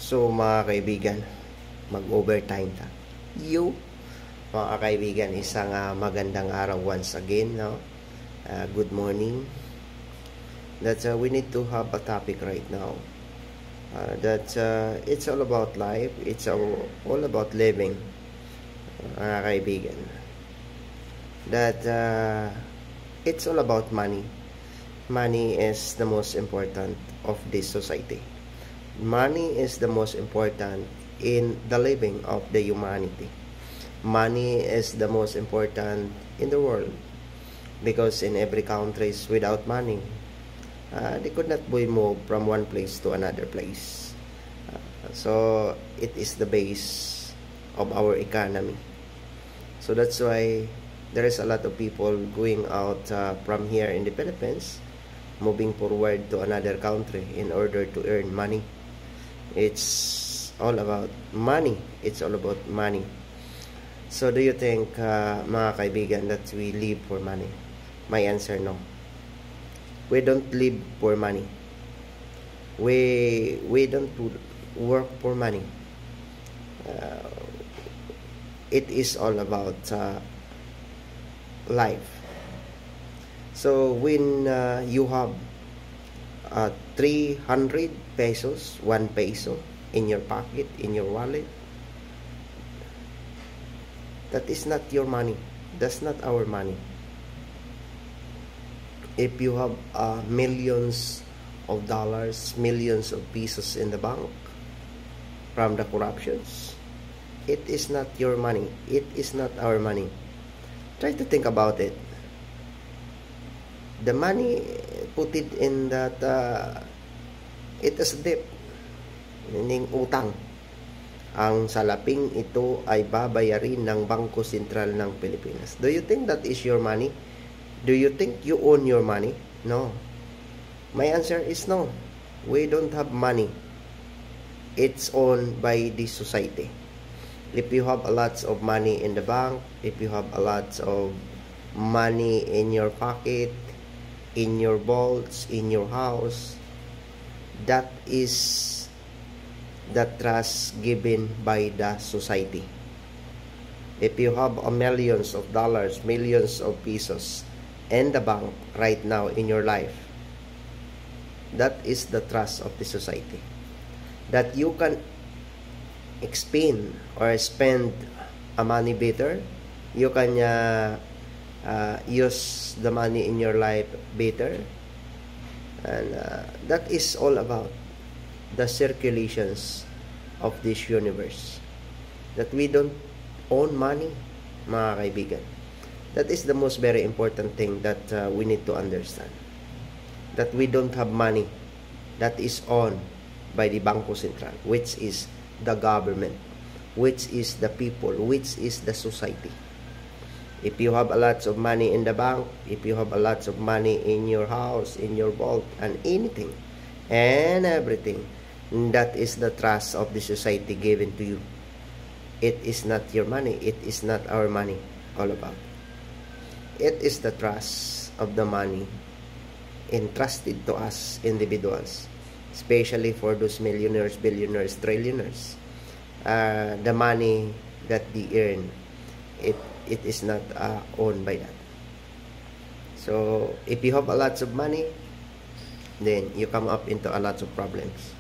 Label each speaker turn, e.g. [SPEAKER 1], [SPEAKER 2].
[SPEAKER 1] So mga kaibigan, mag-overtime ta. You, mga kaibigan, isang magandang araw once again. No? Good morning. That we need to have a topic right now. That it's all about life. It's all about living, mga kaibigan. That it's all about money. Money is the most important of this society. Money is the most important in the living of the humanity. Money is the most important in the world because in every country without money, they could not be moved from one place to another place. So it is the base of our economy. So that's why there is a lot of people going out from here in the Philippines, moving forward to another country in order to earn money. It's all about money. It's all about money. So do you think, mga kaibigan, that we live for money? My answer, no. We don't live for money. We don't work for money. It is all about life. So when you have 300 pesos, 1 peso in your pocket, in your wallet, that is not your money. That's not our money. If you have millions of dollars, millions of pesos in the bank from the corruptions, it is not your money. It is not our money. Try to think about it. The money put it in that it is debt, meaning utang. Ang salaping ito ay babayarin ng Bangko Sentral ng Pilipinas. Do you think that is your money? Do you think you own your money? No. My answer is no. We don't have money. It's owned by the society. If you have a lot of money in the bank, if you have a lot of money in your pocket, in your vaults, in your house, that is the trust given by the society. If you have millions of dollars, millions of pesos in the bank right now in your life, that is the trust of the society. That you can expend or spend a money better, you can use the money in your life better, and that is all about the circulations of this universe. That we don't own money, mga kaibigan. That is the most very important thing that we need to understand. That we don't have money that is owned by the Bangko Sentral, which is the government, which is the people, which is the society. If you have a lot of money in the bank, if you have a lot of money in your house, in your vault, and anything and everything, that is the trust of the society given to you. It is not your money. It is not our money all about. It is the trust of the money entrusted to us individuals, especially for those millionaires, billionaires, trillionaires. The money that they earn, it is not owned by that. So if you have a lot of money, then you come up into a lot of problems.